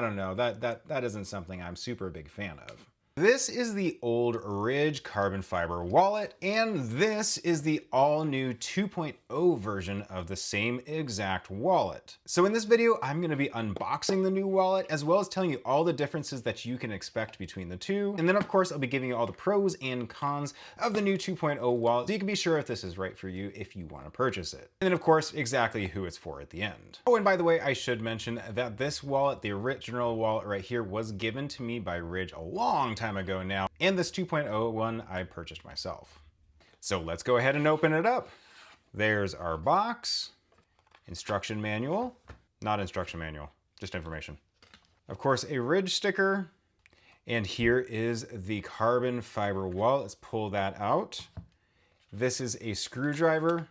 don't know, that isn't something I'm super big fan of. This is the old Ridge carbon fiber wallet, and this is the all-new 2.0 version of the same exact wallet. So in this video, I'm going to be unboxing the new wallet, as well as telling you all the differences that you can expect between the two. And then of course, I'll be giving you all the pros and cons of the new 2.0 wallet, so you can be sure if this is right for you if you want to purchase it. And then of course, exactly who it's for at the end. Oh, and by the way, I should mention that this wallet, the original wallet right here, was given to me by Ridge a long time ago now, and this 2.0 one I purchased myself. So let's go ahead and open it up. There's our box, instruction manual, not instruction manual, just information. Of course, a Ridge sticker, and here is the carbon fiber wallet. Let's pull that out. This is a screwdriver,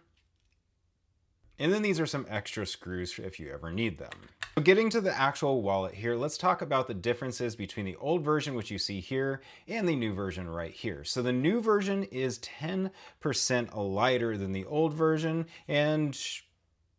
and then these are some extra screws if you ever need them. So getting to the actual wallet here, let's talk about the differences between the old version, which you see here, and the new version right here. So the new version is 10% lighter than the old version, and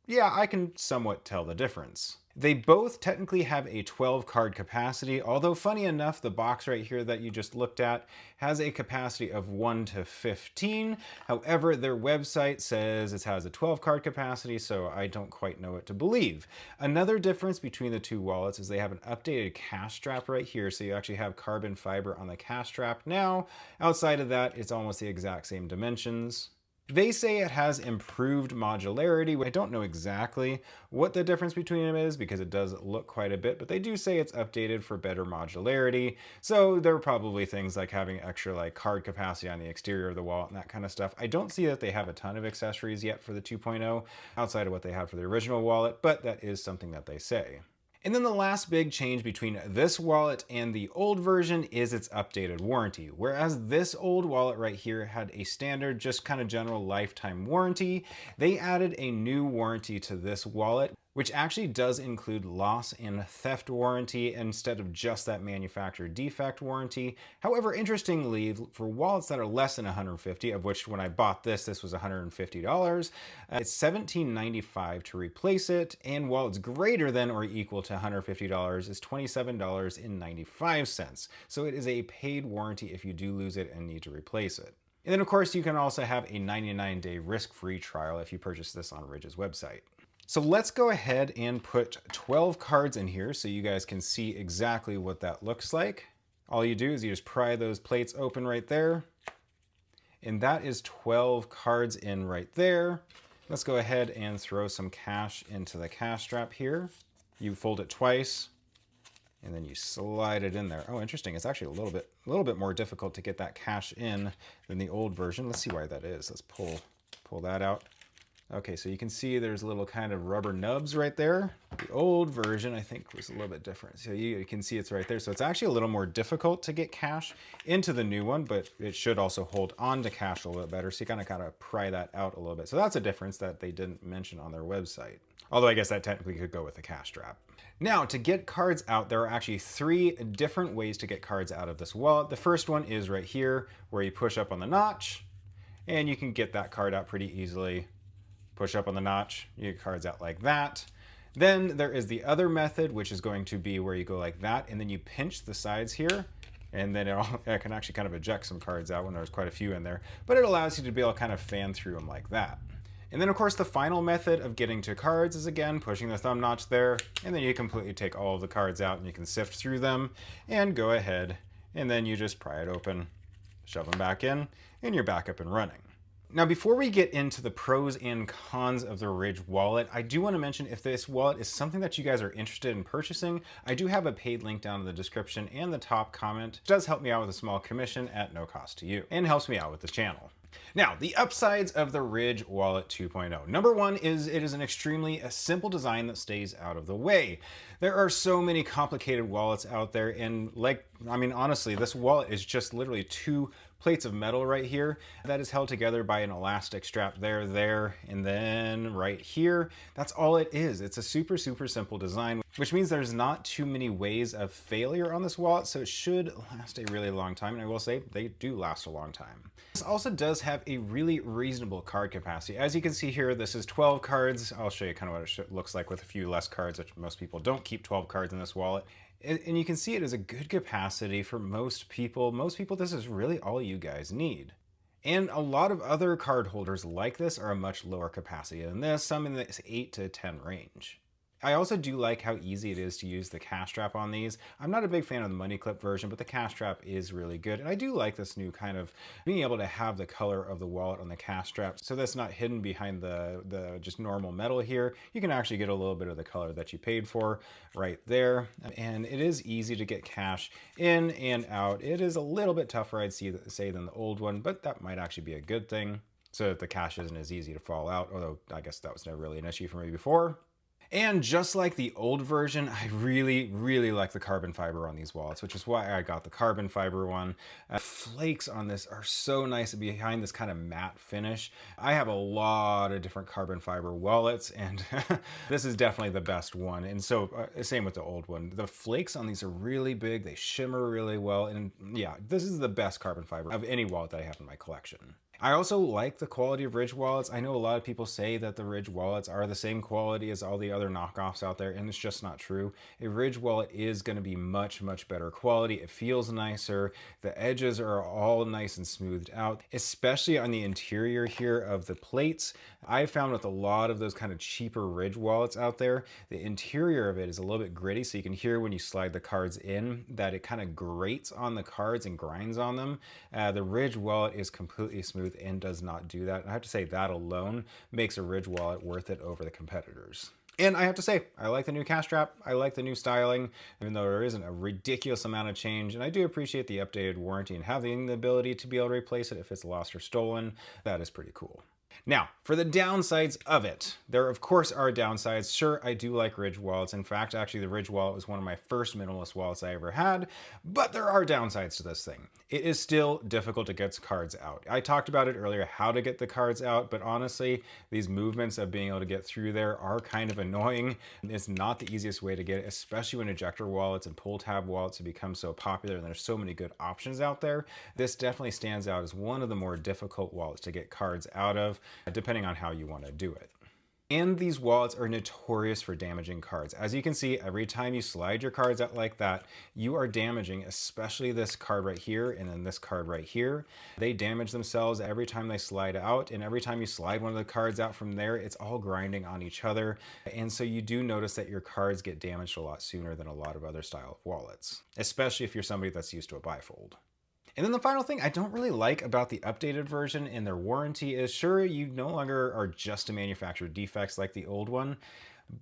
yeah, I can somewhat tell the difference. They both technically have a 12 card capacity, although funny enough, the box right here that you just looked at has a capacity of 1 to 15. However, their website says it has a 12 card capacity, so I don't quite know what to believe. Another difference between the two wallets is they have an updated cash strap right here, so you actually have carbon fiber on the cash strap now. Outside of that, it's almost the exact same dimensions. They say it has improved modularity. I don't know exactly what the difference between them is because it does look quite a bit, but they do say it's updated for better modularity. So there are probably things like having extra like card capacity on the exterior of the wallet and that kind of stuff. I don't see that they have a ton of accessories yet for the 2.0 outside of what they had for the original wallet, but that is something that they say. And then the last big change between this wallet and the old version is its updated warranty. Whereas this old wallet right here had a standard, just kind of general lifetime warranty, they added a new warranty to this wallet, which actually does include loss and theft warranty instead of just that manufacturer defect warranty. However, interestingly, for wallets that are less than $150, of which when I bought this was $150, it's $17.95 to replace it, and wallets greater than or equal to $150 is $27.95. So it is a paid warranty if you do lose it and need to replace it. And then of course, you can also have a 99-day risk-free trial if you purchase this on Ridge's website. So let's go ahead and put 12 cards in here so you guys can see exactly what that looks like. All you do is you just pry those plates open right there. And that is 12 cards in right there. Let's go ahead and throw some cash into the cash strap here. You fold it twice and then you slide it in there. Oh, interesting. It's actually a little bit more difficult to get that cash in than the old version. Let's see why that is. Let's pull that out. Okay, so you can see there's little kind of rubber nubs right there. The old version, I think, was a little bit different. So you can see it's right there. So it's actually a little more difficult to get cash into the new one, but it should also hold on to cash a little bit better. So you kind of pry that out a little bit. So that's a difference that they didn't mention on their website. Although I guess that technically could go with the cash strap. Now, to get cards out, there are actually 3 different ways to get cards out of this wallet. The first one is right here, where you push up on the notch, and you can get that card out pretty easily. Push up on the notch, you get cards out like that. Then there is the other method, which is going to be where you go like that, and then you pinch the sides here, and then it can actually kind of eject some cards out when there's quite a few in there, but it allows you to be able to kind of fan through them like that. And then of course the final method of getting to cards is again pushing the thumb notch there, and then you completely take all of the cards out and you can sift through them and go ahead, and then you just pry it open, shove them back in, and you're back up and running. Now, before we get into the pros and cons of the Ridge wallet, I do want to mention if this wallet is something that you guys are interested in purchasing, I do have a paid link down in the description and the top comment. It does help me out with a small commission at no cost to you and helps me out with this channel. Now, the upsides of the Ridge Wallet 2.0. Number one is it is an extremely simple design that stays out of the way. There are so many complicated wallets out there, and honestly, this wallet is just literally 2 plates of metal right here that is held together by an elastic strap there, and then right here. That's all it is. It's a super simple design. which means there's not too many ways of failure on this wallet, so it should last a really long time, and I will say they do last a long time. This also does have a really reasonable card capacity. As you can see here, this is 12 cards. I'll show you kind of what it looks like with a few less cards, which most people don't keep 12 cards in this wallet. And you can see it is a good capacity for most people. Most people, this is really all you guys need. And a lot of other card holders like this are a much lower capacity than this, some in the 8 to 10 range. I also do like how easy it is to use the cash strap on these. I'm not a big fan of the money clip version, but the cash strap is really good. And I do like this new kind of being able to have the color of the wallet on the cash strap, so that's not hidden behind the just normal metal here. You can actually get a little bit of the color that you paid for right there. And it is easy to get cash in and out. It is a little bit tougher, I'd say, than the old one, but that might actually be a good thing, so that the cash isn't as easy to fall out, although I guess that was never really an issue for me before. And just like the old version, I really, really like the carbon fiber on these wallets, which is why I got the carbon fiber one. Flakes on this are so nice behind this kind of matte finish. I have a lot of different carbon fiber wallets, and this is definitely the best one. And so same with the old one. The flakes on these are really big. They shimmer really well. And yeah, this is the best carbon fiber of any wallet that I have in my collection. I also like the quality of Ridge wallets. I know a lot of people say that the Ridge wallets are the same quality as all the other knockoffs out there, and it's just not true. A Ridge wallet is going to be much, much better quality. It feels nicer. The edges are all nice and smoothed out, especially on the interior here of the plates. I found with a lot of those kind of cheaper Ridge wallets out there, the interior of it is a little bit gritty, so you can hear when you slide the cards in that it kind of grates on the cards and grinds on them. The Ridge wallet is completely smooth and does not do that. I have to say that alone makes a Ridge wallet worth it over the competitors. And I have to say, I like the new cash strap. I like the new styling, even though there isn't a ridiculous amount of change. And I do appreciate the updated warranty and having the ability to be able to replace it if it's lost or stolen. That is pretty cool. Now, for the downsides of it, there of course are downsides. Sure, I do like Ridge wallets. In fact, actually the Ridge wallet was one of my first minimalist wallets I ever had, but there are downsides to this thing. It is still difficult to get cards out. I talked about it earlier, how to get the cards out, but honestly, these movements of being able to get through there are kind of annoying. It's not the easiest way to get it, especially when ejector wallets and pull tab wallets have become so popular and there's so many good options out there. This definitely stands out as one of the more difficult wallets to get cards out of, depending on how you want to do it. And these wallets are notorious for damaging cards. As you can see, every time you slide your cards out like that, you are damaging, especially this card right here and then this card right here. They damage themselves every time they slide out, and every time you slide one of the cards out from there, it's all grinding on each other. And so you do notice that your cards get damaged a lot sooner than a lot of other style of wallets, especially if you're somebody that's used to a bifold. And then the final thing I don't really like about the updated version and their warranty is, sure, you no longer are just a manufacturer defects like the old one,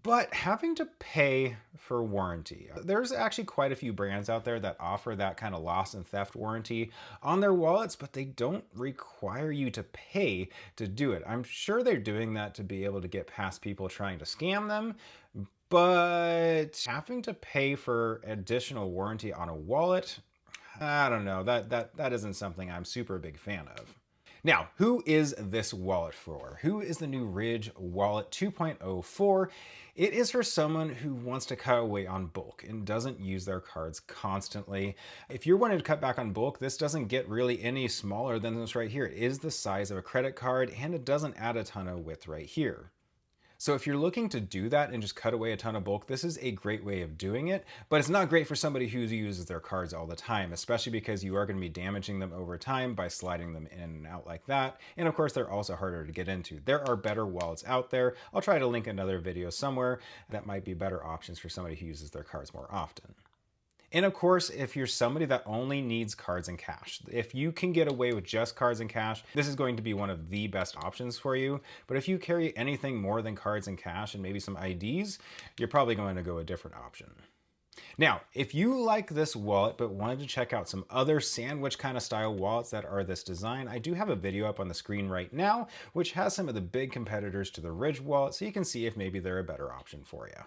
but having to pay for warranty. There's actually quite a few brands out there that offer that kind of loss and theft warranty on their wallets, but they don't require you to pay to do it. I'm sure they're doing that to be able to get past people trying to scam them, but having to pay for additional warranty on a wallet, I don't know, that isn't something I'm super big fan of. Now, who is this wallet for? Who is the new Ridge Wallet 2.0 for? It is for someone who wants to cut away on bulk and doesn't use their cards constantly. If you're wanting to cut back on bulk, this doesn't get really any smaller than this right here. It is the size of a credit card, and it doesn't add a ton of width right here. So if you're looking to do that and just cut away a ton of bulk, this is a great way of doing it, but it's not great for somebody who uses their cards all the time, especially because you are going to be damaging them over time by sliding them in and out like that. And of course, they're also harder to get into. There are better wallets out there. I'll try to link another video somewhere that might be better options for somebody who uses their cards more often. And of course, if you're somebody that only needs cards and cash, if you can get away with just cards and cash, this is going to be one of the best options for you. But if you carry anything more than cards and cash and maybe some IDs, you're probably going to go a different option. Now, if you like this wallet but wanted to check out some other sandwich kind of style wallets that are this design, I do have a video up on the screen right now, which has some of the big competitors to the Ridge wallet, so you can see if maybe they're a better option for you.